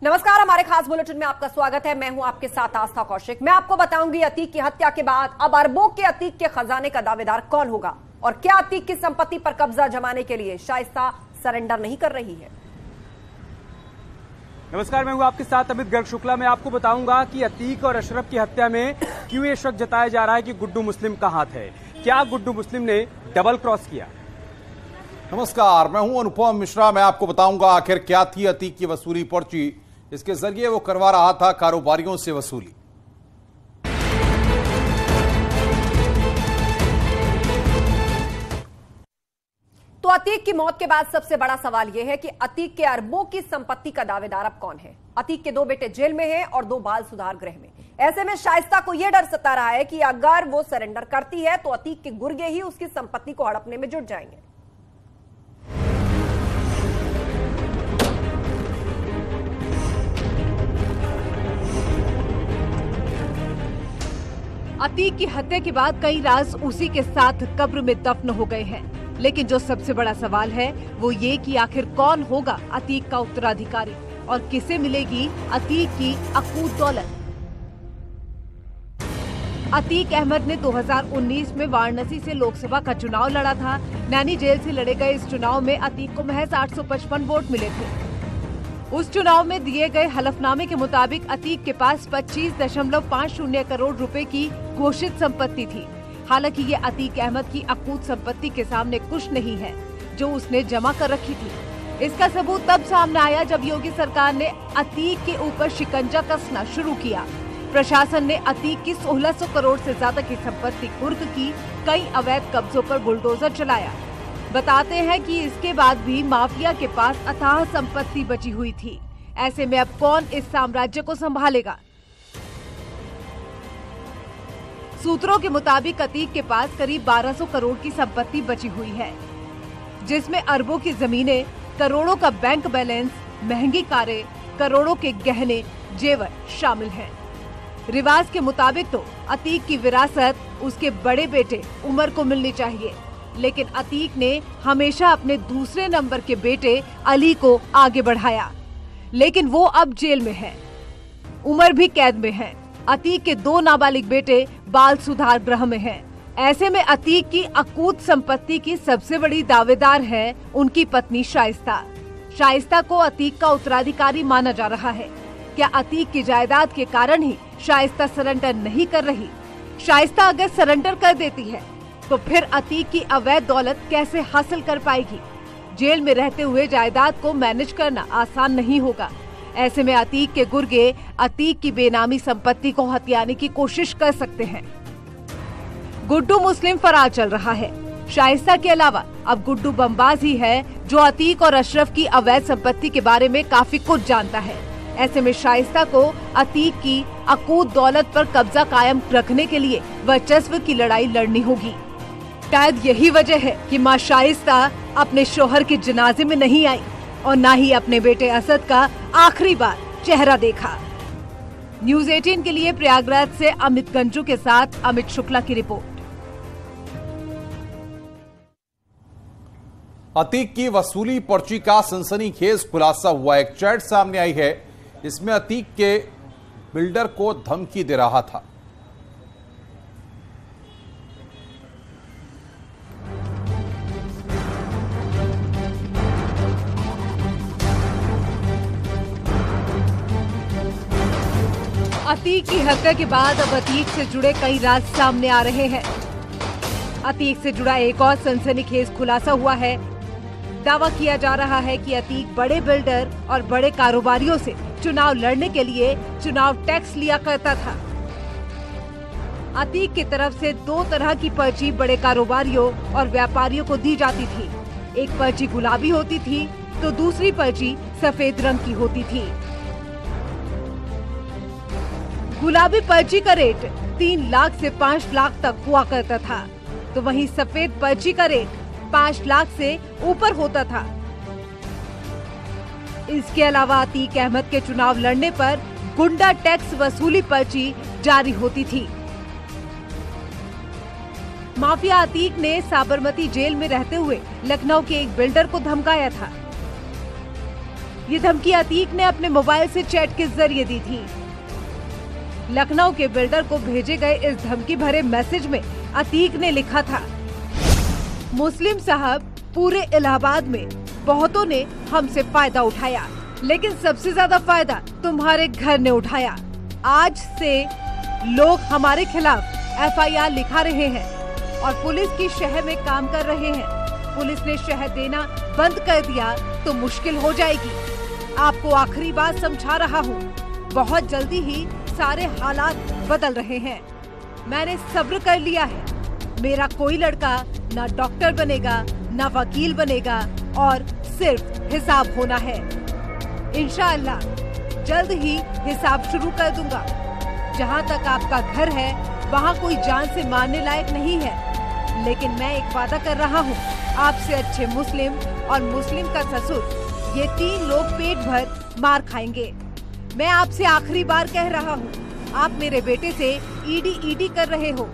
नमस्कार, हमारे खास बुलेटिन में आपका स्वागत है। मैं हूं आपके साथ आस्था कौशिक। मैं आपको बताऊंगी अतीक की हत्या के बाद अब अरबों के अतीक के खजाने का दावेदार कौन होगा और क्या अतीक की संपत्ति पर कब्जा जमाने के लिए शाइस्ता सरेंडर नहीं कर रही है। नमस्कार, मैं हूं आपके साथ अमित गर्ग शुक्ला। मैं आपको बताऊंगा कि अतीक और अशरफ की हत्या में क्यों ये शक जताया जा रहा है कि गुड्डू मुस्लिम का हाथ है। क्या गुड्डू मुस्लिम ने डबल क्रॉस किया? नमस्कार, मैं हूं अनुपम मिश्रा। मैं आपको बताऊंगा आखिर क्या थी अतीक की वसूली पर्ची। इसके जरिए वो करवा रहा था कारोबारियों से वसूली। तो अतीक की मौत के बाद सबसे बड़ा सवाल यह है कि अतीक के अरबों की संपत्ति का दावेदार अब कौन है। अतीक के 2 बेटे जेल में हैं और 2 बाल सुधार गृह में। ऐसे में शाइस्ता को यह डर सता रहा है कि अगर वो सरेंडर करती है तो अतीक के गुर्गे ही उसकी संपत्ति को हड़पने में जुट जाएंगे। अतीक की हत्या के बाद कई राज उसी के साथ कब्र में दफन हो गए हैं, लेकिन जो सबसे बड़ा सवाल है वो ये कि आखिर कौन होगा अतीक का उत्तराधिकारी और किसे मिलेगी अतीक की अकूत दौलत। अतीक अहमद ने 2019 में वाराणसी से लोकसभा का चुनाव लड़ा था। नैनी जेल से लड़े गए इस चुनाव में अतीक को महज 855 वोट मिले थे। उस चुनाव में दिए गए हलफनामे के मुताबिक अतीक के पास 25.50 करोड़ रुपए की घोषित संपत्ति थी। हालांकि ये अतीक अहमद की अकूत संपत्ति के सामने कुछ नहीं है जो उसने जमा कर रखी थी। इसका सबूत तब सामने आया जब योगी सरकार ने अतीक के ऊपर शिकंजा कसना शुरू किया। प्रशासन ने अतीक की 1600 करोड़ से ज्यादा की संपत्ति कुर्क की, कई अवैध कब्जों पर बुलडोजर चलाया। बताते हैं कि इसके बाद भी माफिया के पास अथाह संपत्ति बची हुई थी। ऐसे में अब कौन इस साम्राज्य को संभालेगा? सूत्रों के मुताबिक अतीक के पास करीब 1200 करोड़ की संपत्ति बची हुई है, जिसमें अरबों की जमीनें, करोड़ों का बैंक बैलेंस, महंगी कारें, करोड़ों के गहने जेवर शामिल हैं। रिवाज के मुताबिक तो अतीक की विरासत उसके बड़े बेटे उमर को मिलनी चाहिए, लेकिन अतीक ने हमेशा अपने दूसरे नंबर के बेटे अली को आगे बढ़ाया। लेकिन वो अब जेल में है, उमर भी कैद में है। अतीक के 2 नाबालिग बेटे बाल सुधार गृह में हैं। ऐसे में अतीक की अकूत संपत्ति की सबसे बड़ी दावेदार है उनकी पत्नी शाइस्ता। शाइस्ता को अतीक का उत्तराधिकारी माना जा रहा है। क्या अतीक की जायदाद के कारण ही शाइस्ता सरेंडर नहीं कर रही? शाइस्ता अगर सरेंडर कर देती है तो फिर अतीक की अवैध दौलत कैसे हासिल कर पाएगी? जेल में रहते हुए जायदाद को मैनेज करना आसान नहीं होगा। ऐसे में अतीक के गुर्गे अतीक की बेनामी संपत्ति को हथियाने की कोशिश कर सकते हैं। गुड्डू मुस्लिम फरार चल रहा है। शाइस्ता के अलावा अब गुड्डू बमबाज ही है जो अतीक और अशरफ की अवैध संपत्ति के बारे में काफी कुछ जानता है। ऐसे में शाइस्ता को अतीक की अकूत दौलत पर कब्जा कायम रखने के लिए वर्चस्व की लड़ाई लड़नी होगी। शायद यही वजह है कि मां शाइस्ता अपने शोहर के जनाजे में नहीं आई और न ही अपने बेटे असद का आखिरी बार चेहरा देखा। न्यूज़ 18 के लिए प्रयागराज से अमित गंजू के साथ अमित शुक्ला की रिपोर्ट। अतीक की वसूली पर्ची का सनसनीखेज खुलासा हुआ। एक चैट सामने आई है, इसमें अतीक के बिल्डर को धमकी दे रहा था। अतीक की हत्या के बाद अब अतीक से जुड़े कई राज सामने आ रहे हैं। अतीक से जुड़ा एक और सनसनीखेज खुलासा हुआ है। दावा किया जा रहा है कि अतीक बड़े बिल्डर और बड़े कारोबारियों से चुनाव लड़ने के लिए चुनाव टैक्स लिया करता था। अतीक की तरफ से 2 तरह की पर्ची बड़े कारोबारियों और व्यापारियों को दी जाती थी। एक पर्ची गुलाबी होती थी तो दूसरी पर्ची सफेद रंग की होती थी। गुलाबी पर्ची का रेट 3 लाख से 5 लाख तक हुआ करता था, तो वहीं सफेद पर्ची का रेट 5 लाख से ऊपर होता था। इसके अलावा अतीक अहमद के चुनाव लड़ने पर गुंडा टैक्स वसूली पर्ची जारी होती थी। माफिया अतीक ने साबरमती जेल में रहते हुए लखनऊ के एक बिल्डर को धमकाया था। ये धमकी अतीक ने अपने मोबाइल से चैट के जरिए दी थी। लखनऊ के बिल्डर को भेजे गए इस धमकी भरे मैसेज में अतीक ने लिखा था, मुस्लिम साहब, पूरे इलाहाबाद में बहुतों ने हमसे फायदा उठाया, लेकिन सबसे ज्यादा फायदा तुम्हारे घर ने उठाया। आज से लोग हमारे खिलाफ FIR लिखा रहे हैं और पुलिस की शहर में काम कर रहे हैं। पुलिस ने शहर देना बंद कर दिया तो मुश्किल हो जाएगी। आपको आखिरी बात समझा रहा हूँ, बहुत जल्दी ही सारे हालात बदल रहे हैं। मैंने सब्र कर लिया है। मेरा कोई लड़का ना डॉक्टर बनेगा ना वकील बनेगा और सिर्फ हिसाब होना है। इंशाअल्लाह जल्द ही हिसाब शुरू कर दूंगा। जहाँ तक आपका घर है वहाँ कोई जान से मारने लायक नहीं है, लेकिन मैं एक वादा कर रहा हूँ, आपसे अच्छे मुस्लिम और मुस्लिम का ससुर, ये 3 लोग पेट भर मार खाएंगे। मैं आपसे आखिरी बार कह रहा हूँ, आप मेरे बेटे से ईडी कर रहे हो।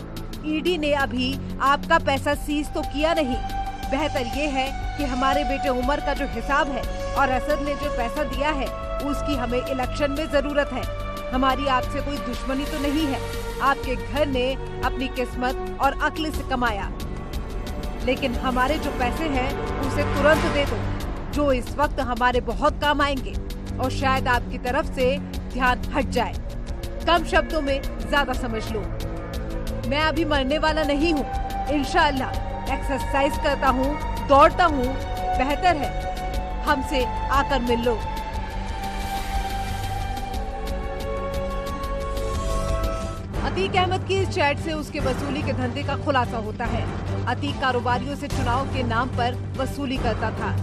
ईडी ने अभी आपका पैसा सीज तो किया नहीं। बेहतर ये है कि हमारे बेटे उमर का जो हिसाब है और असद ने जो पैसा दिया है उसकी हमें इलेक्शन में जरूरत है। हमारी आपसे कोई दुश्मनी तो नहीं है। आपके घर ने अपनी किस्मत और अक्ल से कमाया, लेकिन हमारे जो पैसे हैं उसे तुरंत दे दो, जो इस वक्त हमारे बहुत काम आएंगे और शायद आपकी तरफ से ध्यान हट जाए। कम शब्दों में ज्यादा समझ लो। मैं अभी मरने वाला नहीं हूँ। इंशाअल्लाह एक्सरसाइज करता हूँ, दौड़ता हूँ। बेहतर है हमसे आकर मिल लो। अतीक अहमद की इस चैट से उसके वसूली के धंधे का खुलासा होता है। अतीक कारोबारियों से चुनाव के नाम पर वसूली करता था।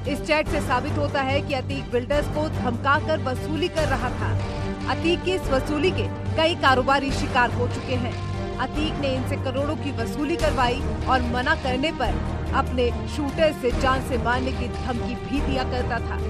इस चैट से साबित होता है कि अतीक बिल्डर्स को धमकाकर वसूली कर रहा था। अतीक की इस वसूली के कई कारोबारी शिकार हो चुके हैं। अतीक ने इनसे करोड़ों की वसूली करवाई और मना करने पर अपने शूटर से जान से मारने की धमकी भी दिया करता था।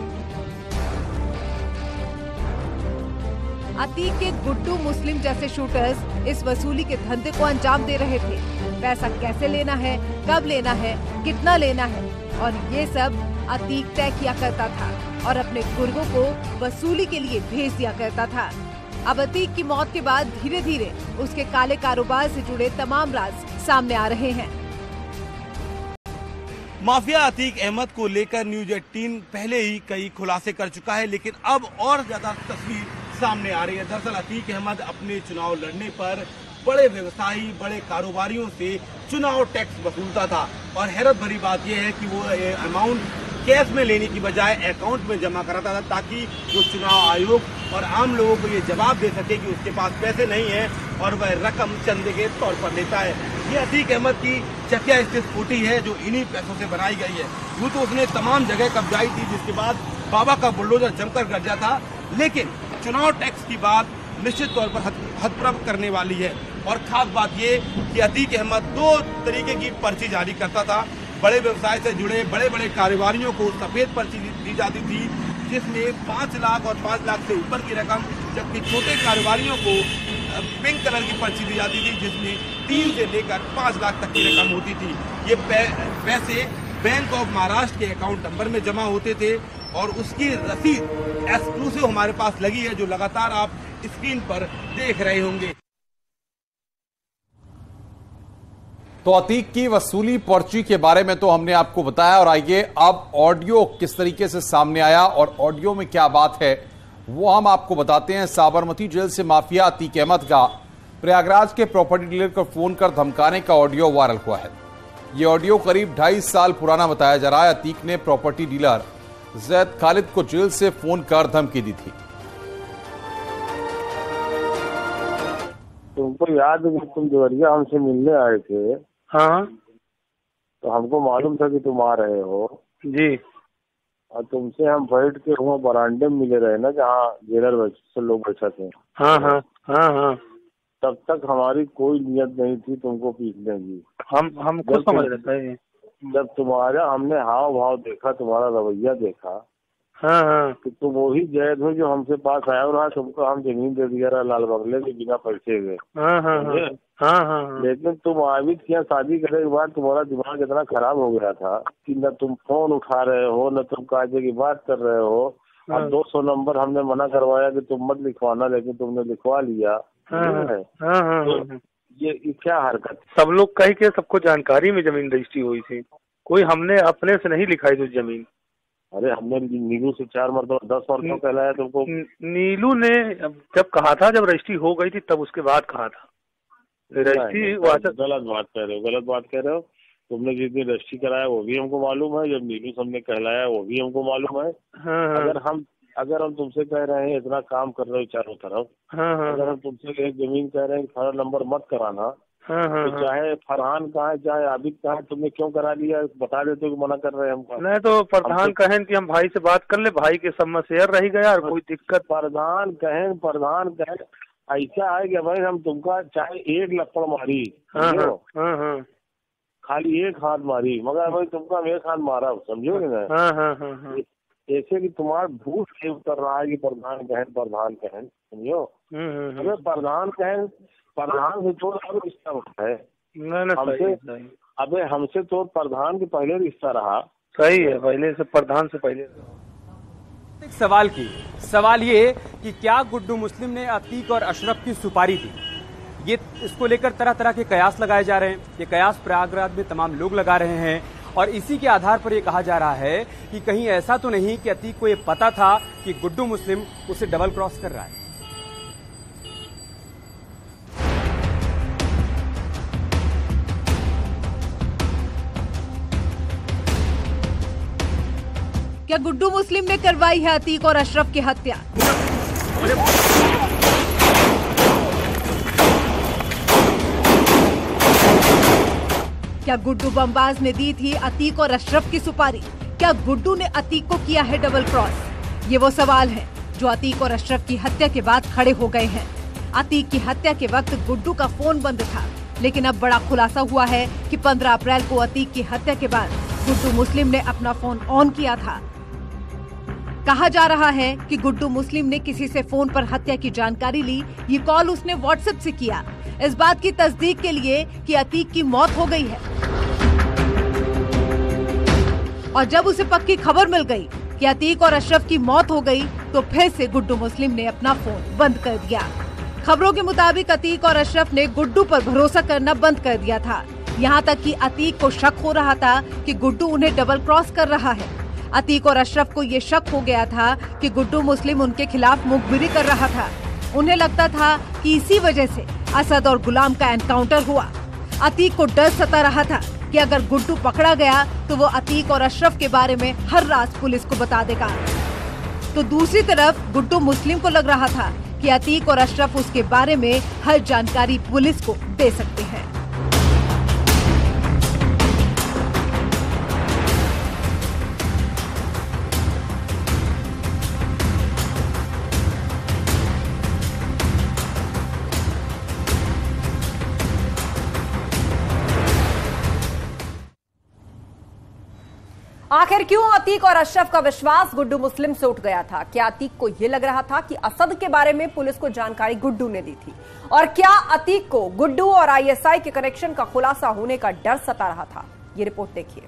अतीक के गुड्डू मुस्लिम जैसे शूटर्स इस वसूली के धंधे को अंजाम दे रहे थे। पैसा कैसे लेना है, कब लेना है, कितना लेना है, और ये सब अतीक तय किया करता था और अपने गुर्गों को वसूली के लिए भेज दिया करता था। अब अतीक की मौत के बाद धीरे धीरे उसके काले कारोबार से जुड़े तमाम राज सामने आ रहे हैं। माफिया अतीक अहमद को लेकर न्यूज 18 पहले ही कई खुलासे कर चुका है, लेकिन अब और ज्यादा तस्वीर सामने आ रही है। दरअसल अतीक अहमद अपने चुनाव लड़ने पर बड़े व्यवसायी, बड़े कारोबारियों से चुनाव टैक्स वसूलता था और हैरत भरी बात यह है कि वो अमाउंट कैश में लेने की बजाय अकाउंट में जमा कराता था, ताकि वो चुनाव आयोग और आम लोगों को ये जवाब दे सके कि उसके पास पैसे नहीं है और वह रकम चंदे के तौर पर लेता है। ये अतीक अहमद की चकिया स्थित कोठी है जो इन्हीं पैसों से बनाई गई है। वो तो उसने तमाम जगह कब्जाई थी, जिसके बाद बाबा का बुलडोजर जमकर गरजा था, लेकिन चुनाव टैक्स की बात निश्चित तौर पर हतप्रभ करने वाली है। और खास बात ये कि अतीक अहमद 2 तरीके की पर्ची जारी करता था। बड़े व्यवसाय से जुड़े बड़े बड़े कारोबारियों को सफेद पर्ची दी जाती थी, जिसमें 5 लाख और 5 लाख से ऊपर की रकम, जबकि छोटे कारोबारियों को पिंक कलर की पर्ची दी जाती थी, जिसमें 3 से लेकर 5 लाख तक की रकम होती थी। ये पैसे बैंक ऑफ महाराष्ट्र के अकाउंट नंबर में जमा होते थे और उसकी रसीद एक्सक्लूसिव हमारे पास लगी है, जो लगातार आप स्क्रीन पर देख रहे होंगे। तो अतीक की वसूली पर्ची के बारे में तो हमने आपको बताया, और आइए अब ऑडियो किस तरीके से सामने आया और ऑडियो में क्या बात है वो हम आपको बताते हैं। साबरमती जेल से माफिया अतीक अहमद का प्रयागराज के प्रॉपर्टी डीलर को फोन कर धमकाने का ऑडियो वायरल हुआ है। ये ऑडियो करीब 2.5 साल पुराना बताया जा रहा है। अतीक ने प्रॉपर्टी डीलर जैद खालिद को जेल से फोन कर धमकी दी थी। तुमको याद है तुम देवरिया हमसे मिलने आए थे? हाँ, तो हमको मालूम था कि तुम आ रहे हो जी। और तुमसे हम बैठ के वहाँ बरामदे में मिले रहे ना, जहाँ जेलर से लोग बैठे थे। हाँ हाँ हाँ हाँ। तब तक हमारी कोई नियत नहीं थी तुमको पीटने की। हम खुद समझ रहे थे। जब तुम्हारा हमने हाव भाव देखा, तुम्हारा रवैया देखा, हाँ हाँ, कि तुम वही जैद हो जो हमसे पास आया और तुमको हम जमीन दे दिया रहा लाल बंगले के बिना पैसे के। हाँ हाँ हाँ हाँ। लेकिन तुम आबिद के यहाँ शादी करने के बाद तुम्हारा दिमाग इतना खराब हो गया था कि न तुम फोन उठा रहे हो, न तुम कायदे की बात कर रहे हो, अब 200 नंबर हमने मना करवाया कि तुम मत लिखवाना, लेकिन तुमने लिखवा लिया। तो ये क्या हरकत? सब लोग कह के सबको जानकारी में जमीन रजिस्ट्री हुई थी, कोई हमने अपने से नहीं लिखाई थी जमीन। अरे हमने नीलू से 4 मरतबा 10 मरतबा कहलाया तुमको। नीलू ने जब कहा था, जब रजिस्ट्री हो गई थी तब उसके बाद कहा था रजिस्ट्री। गलत बात कह रहे हो, गलत बात कह रहे हो। तुमने जिस दिन रजिस्ट्री कराया वो भी हमको मालूम है, जब नीलू सबने कहलाया वो भी हमको मालूम है। अगर हम तुमसे कह रहे हैं इतना काम कर रहे हो चारों तरफ, अगर हम तुमसे एक जमीन कह रहे हैं खाना नंबर मत कराना, तो चाहे फरहान कहाँ है चाहे आबिद कहाँ है, तुमने क्यों करा लिया? बता देते कि मना कर रहे हैं हमको। नहीं तो प्रधान कहें कि हम भाई से बात कर ले, भाई के सब में शेयर रह गया और कोई दिक्कत। प्रधान कहें ऐसा है कि भाई हम तुमका चाहे एक लपड़ मारी, खाली एक हाथ मारी, मगर भाई तुमका हम एक हाथ मारा, समझोगे ना? ऐसे कि तुम्हारा भूत नहीं उतर रहा है कि प्रधान कहें, समझो? अरे प्रधान से तो रिश्ता होता है हमसे। अबे हमसे तो प्रधान के पहले रिश्ता रहा। सही है, पहले से प्रधान से पहले। एक सवाल ये कि क्या गुड्डू मुस्लिम ने अतीक और अशरफ की सुपारी दी? ये इसको लेकर तरह तरह के कयास लगाए जा रहे हैं। ये कयास प्रयागराज में तमाम लोग लगा रहे हैं और इसी के आधार पर ये कहा जा रहा है कि कहीं ऐसा तो नहीं कि अतीक को ये पता था कि गुड्डू मुस्लिम उसे डबल क्रॉस कर रहा है। क्या गुड्डू मुस्लिम ने करवाई है अतीक और अशरफ की हत्या? क्या गुड्डू बमबाज ने दी थी अतीक और अशरफ की सुपारी? क्या गुड्डू ने अतीक को किया है डबल क्रॉस? ये वो सवाल हैं जो अतीक और अशरफ की हत्या के बाद खड़े हो गए हैं। अतीक की हत्या के वक्त गुड्डू का फोन बंद था, लेकिन अब बड़ा खुलासा हुआ है कि 15 अप्रैल को अतीक की हत्या के बाद गुड्डू मुस्लिम ने अपना फोन ऑन किया था। कहा जा रहा है कि गुड्डू मुस्लिम ने किसी से फोन पर हत्या की जानकारी ली। ये कॉल उसने व्हाट्सएप से किया, इस बात की तस्दीक के लिए कि अतीक की मौत हो गई है। और जब उसे पक्की खबर मिल गई कि अतीक और अशरफ की मौत हो गई, तो फिर से गुड्डू मुस्लिम ने अपना फोन बंद कर दिया। खबरों के मुताबिक अतीक और अशरफ ने गुड्डू पर भरोसा करना बंद कर दिया था। यहाँ तक कि अतीक को शक हो रहा था कि गुड्डू उन्हें डबल क्रॉस कर रहा है। अतीक और अशरफ को ये शक हो गया था कि गुड्डू मुस्लिम उनके खिलाफ मुखबिरी कर रहा था। उन्हें लगता था कि इसी वजह से असद और गुलाम का एनकाउंटर हुआ। अतीक को डर सता रहा था कि अगर गुड्डू पकड़ा गया तो वो अतीक और अशरफ के बारे में हर राज पुलिस को बता देगा। तो दूसरी तरफ गुड्डू मुस्लिम को लग रहा था कि अतीक और अशरफ उसके बारे में हर जानकारी पुलिस को दे सकते हैं। आखिर क्यों अतीक और अशरफ का विश्वास गुड्डू मुस्लिम से उठ गया था? क्या अतीक को यह लग रहा था कि असद के बारे में पुलिस को जानकारी गुड्डू ने दी थी? और क्या अतीक को गुड्डू और आईएसआई के कनेक्शन का खुलासा होने का डर सता रहा था? ये रिपोर्ट देखिए।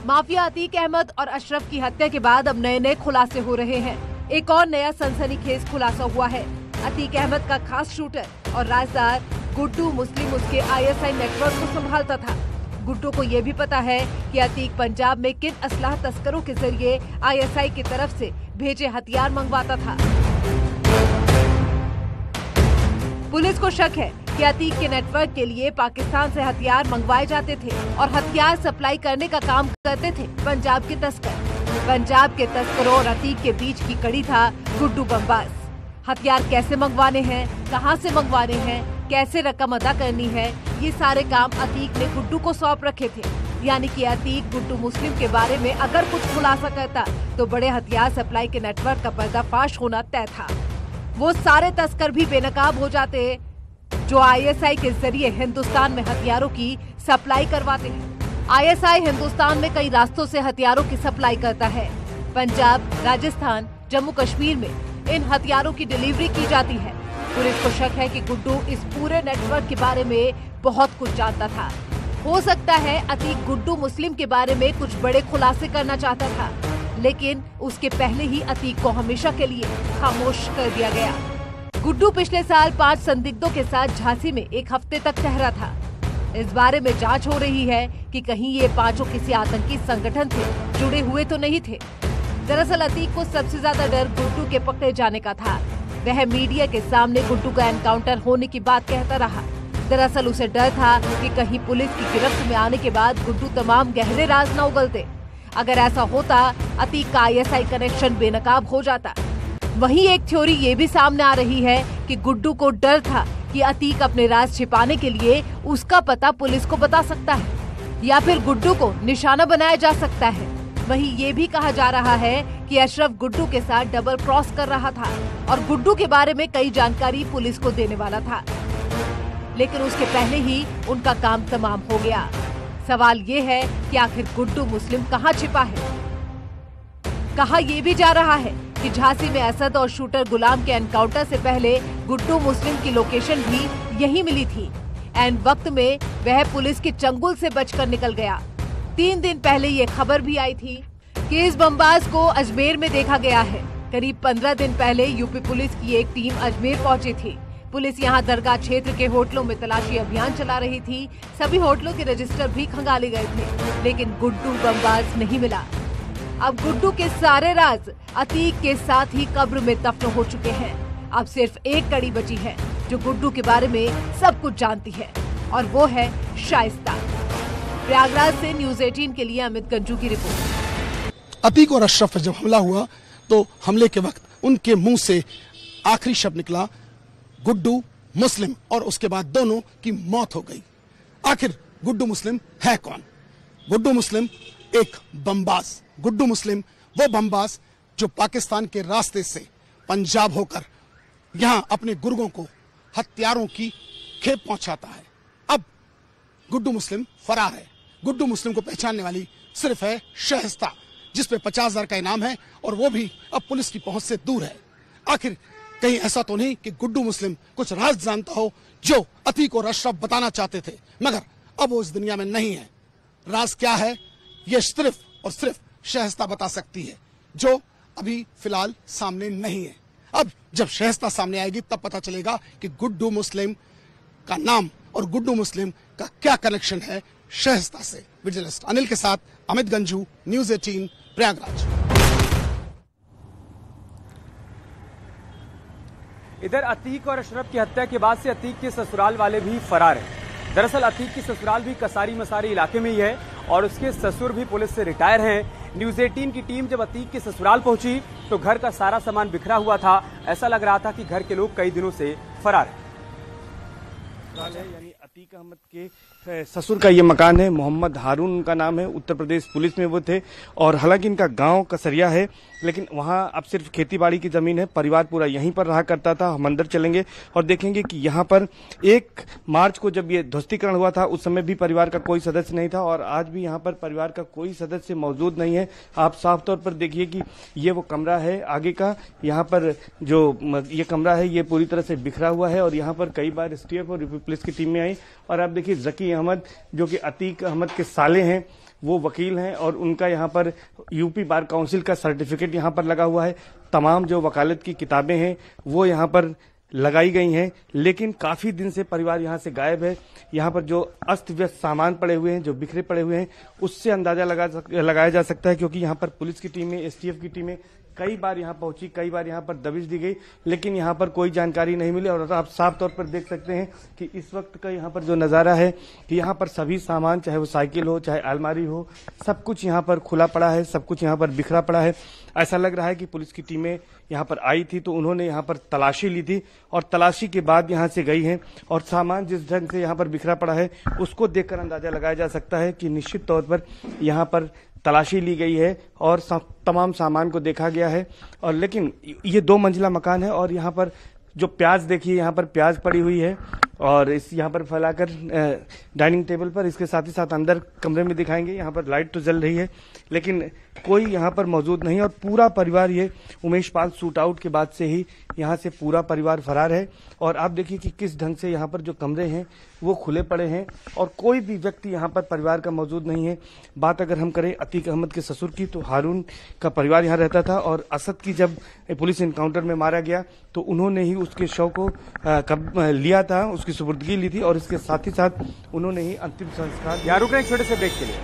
माफिया अतीक अहमद और अशरफ की हत्या के बाद अब नए नए खुलासे हो रहे हैं। एक और नया सनसनीखेज खुलासा हुआ है। अतीक अहमद का खास शूटर और राजदार गुड्डू मुस्लिम उसके आईएसआई नेटवर्क को संभालता था। गुड्डू को ये भी पता है कि अतीक पंजाब में किन असलाह तस्करों के जरिए आईएसआई की तरफ से भेजे हथियार मंगवाता था। पुलिस को शक है कि अतीक के नेटवर्क के लिए पाकिस्तान से हथियार मंगवाए जाते थे और हथियार सप्लाई करने का काम करते थे पंजाब के तस्कर। पंजाब के तस्करों और अतीक के बीच की कड़ी था गुड्डू बमबाज। हथियार कैसे मंगवाने हैं, कहां से मंगवाने हैं, कैसे रकम अदा करनी है, ये सारे काम अतीक ने गुड्डू को सौंप रखे थे। यानी कि अतीक गुड्डू मुस्लिम के बारे में अगर कुछ खुलासा करता तो बड़े हथियार सप्लाई के नेटवर्क का पर्दाफाश होना तय था। वो सारे तस्कर भी बेनकाब हो जाते जो आईएसआई के जरिए हिंदुस्तान में हथियारों की सप्लाई करवाते हैं। आईएसआई हिंदुस्तान में कई रास्तों से हथियारों की सप्लाई करता है। पंजाब, राजस्थान, जम्मू कश्मीर में इन हथियारों की डिलीवरी की जाती है। पुलिस को शक है कि गुड्डू इस पूरे नेटवर्क के बारे में बहुत कुछ जानता था। हो सकता है अतीक गुड्डू मुस्लिम के बारे में कुछ बड़े खुलासे करना चाहता था, लेकिन उसके पहले ही अतीक को हमेशा के लिए खामोश कर दिया गया। गुड्डू पिछले साल 5 संदिग्धों के साथ झांसी में एक हफ्ते तक ठहरा था। इस बारे में जांच हो रही है कि कहीं ये पांचों किसी आतंकी संगठन से जुड़े हुए तो नहीं थे। दरअसल अतीक को सबसे ज्यादा डर गुड्डू के पकड़े जाने का था। वह मीडिया के सामने गुड्डू का एनकाउंटर होने की बात कहता रहा। दरअसल उसे डर था कि कहीं पुलिस की गिरफ्त में आने के बाद गुड्डू तमाम गहरे राज न उगलते। अगर ऐसा होता, अतीक का ISI कनेक्शन बेनकाब हो जाता। वहीं एक थ्योरी ये भी सामने आ रही है कि गुड्डू को डर था कि अतीक अपने राज छिपाने के लिए उसका पता पुलिस को बता सकता है या फिर गुड्डू को निशाना बनाया जा सकता है। वहीं ये भी कहा जा रहा है कि अशरफ गुड्डू के साथ डबल क्रॉस कर रहा था और गुड्डू के बारे में कई जानकारी पुलिस को देने वाला था, लेकिन उसके पहले ही उनका काम तमाम हो गया। सवाल ये है कि आखिर गुड्डू मुस्लिम कहाँ छिपा है। कहा यह भी जा रहा है कि झांसी में असद और शूटर गुलाम के एनकाउंटर से पहले गुड्डू मुस्लिम की लोकेशन भी यही मिली थी। एंड वक्त में वह पुलिस के चंगुल से बचकर निकल गया। 3 दिन पहले ये खबर भी आई थी कि इस बमबाज को अजमेर में देखा गया है। करीब 15 दिन पहले यूपी पुलिस की एक टीम अजमेर पहुंची थी। पुलिस यहां दरगाह क्षेत्र के होटलों में तलाशी अभियान चला रही थी। सभी होटलों के रजिस्टर भी खंगाले गए थे, लेकिन गुड्डू बमबाज नहीं मिला। अब गुड्डू के सारे राज अतीक के साथ ही कब्र में दफन हो चुके हैं। अब सिर्फ एक कड़ी बची है जो गुड्डू के बारे में सब कुछ जानती है, और वो है शाइस्ता। प्रयागराज से न्यूज़ 18 के लिए अमित गंजू की रिपोर्ट। अतीक और अशरफ पर जब हमला हुआ तो हमले के वक्त उनके मुंह से आखिरी शब्द निकला गुड्डू मुस्लिम, और उसके बाद दोनों की मौत हो गई। आखिर गुड्डू मुस्लिम है कौन? गुड्डू मुस्लिम एक बमबाज। गुड्डू मुस्लिम वो बमबाज जो पाकिस्तान के रास्ते से पंजाब होकर यहां अपने गुर्गों को हथियारों की खेप पहुंचाता है। अब गुड्डू मुस्लिम फरार है। गुड्डू मुस्लिम को पहचानने वाली सिर्फ है शाइस्ता, जिसपे 50,000 का इनाम है, और वो भी अब पुलिस की पहुंच से दूर है। आखिर कहीं ऐसा तो नहीं कि गुड्डू मुस्लिम कुछ राज जानता हो जो अतीक और अशरफ बताना चाहते थे, मगर अब वो इस दुनिया में नहीं है। राज क्या है ये सिर्फ और सिर्फ शाइस्ता बता सकती है, जो अभी फिलहाल सामने नहीं है। अब जब शाइस्ता सामने आएगी तब पता चलेगा कि गुड्डू मुस्लिम का नाम और गुड्डू मुस्लिम का क्या कनेक्शन है शाइस्ता से। विजिलेंस अनिल के साथ अमित गंजू, न्यूज़ 18 प्रयागराज। इधर अतीक और अशरफ की हत्या के बाद से अतीक के ससुराल वाले भी फरार हैं। दरअसल अतीक की ससुराल भी कसारी मसारी इलाके में ही है और उसके ससुर भी पुलिस से रिटायर हैं। न्यूज़ 18 की टीम जब अतीक के ससुराल पहुंची तो घर का सारा सामान बिखरा हुआ था। ऐसा लग रहा था कि घर के लोग कई दिनों से फरार हैं। यानी अतीक अहमद के ससुर का ये मकान है। मोहम्मद हारून उनका नाम है। उत्तर प्रदेश पुलिस में वो थे, और हालांकि इनका गांव कसरिया है, लेकिन वहां अब सिर्फ खेतीबाड़ी की जमीन है। परिवार पूरा यहीं पर रहा करता था। हम अंदर चलेंगे और देखेंगे कि यहाँ पर 1 मार्च को जब ये ध्वस्तीकरण हुआ था उस समय भी परिवार का कोई सदस्य नहीं था, और आज भी यहाँ पर परिवार का कोई सदस्य मौजूद नहीं है। आप साफ तौर पर देखिए कि ये वो कमरा है आगे का। यहाँ पर जो ये कमरा है ये पूरी तरह से बिखरा हुआ है, और यहाँ पर कई बार STF और यूपी पुलिस की टीम में आई। और आप देखिए जकी अहमद जो कि अतीक अहमद के साले हैं, वो वकील हैं, और उनका यहाँ पर यूपी बार काउंसिल का सर्टिफिकेट यहाँ पर लगा हुआ है। तमाम जो वकालत की किताबें हैं वो यहाँ पर लगाई गई हैं, लेकिन काफी दिन से परिवार यहाँ से गायब है। यहाँ पर जो अस्त व्यस्त सामान पड़े हुए हैं, जो बिखरे पड़े हुए हैं, उससे अंदाजा लगाया जा सकता है, क्योंकि यहाँ पर पुलिस की टीमें, STF की टीमें कई बार यहाँ पहुंची, कई बार यहाँ पर दबिश दी गई, लेकिन यहाँ पर कोई जानकारी नहीं मिली। और आप साफ तौर पर देख सकते हैं कि इस वक्त का यहाँ पर जो नज़ारा है कि यहाँ पर सभी सामान, चाहे वो साइकिल हो, चाहे अलमारी हो, सब कुछ यहाँ पर खुला पड़ा है, सब कुछ यहाँ पर बिखरा पड़ा है। ऐसा लग रहा है कि पुलिस की टीमें यहाँ पर आई थी तो उन्होंने यहाँ पर तलाशी ली थी, और तलाशी के बाद यहाँ से गई हैं, और सामान जिस ढंग से यहाँ पर बिखरा पड़ा है उसको देखकर अंदाजा लगाया जा सकता है कि निश्चित तौर पर यहाँ पर तलाशी ली गई है और तमाम सामान को देखा गया है। और लेकिन ये 2 मंजिला मकान है, और यहाँ पर जो प्याज देखिए यहाँ पर प्याज पड़ी हुई है और इस यहाँ पर फैलाकर डाइनिंग टेबल पर, इसके साथ ही साथ अंदर कमरे में दिखाएंगे। यहाँ पर लाइट तो जल रही है लेकिन कोई यहाँ पर मौजूद नहीं और पूरा परिवार, ये उमेश पाल शूट आउट के बाद से ही यहाँ से पूरा परिवार फरार है। और आप देखिए कि किस ढंग से यहाँ पर जो कमरे हैं वो खुले पड़े हैं और कोई भी व्यक्ति यहाँ पर परिवार का मौजूद नहीं है। बात अगर हम करें अतीक अहमद के ससुर की, तो हारून का परिवार यहाँ रहता था और असद की जब पुलिस इनकाउंटर में मारा गया तो उन्होंने ही उसके शव को लिया था, उसकी सुपुर्दगी ली थी और इसके साथ ही साथ उन्होंने ही अंतिम संस्कार। यहाँ रुक रहे हैं छोटे से ब्रेक के लिए।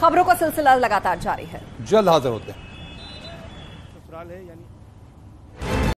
खबरों का सिलसिला लगातार जारी है, जल्द हाजिर होते हैं। ससुराल है यानी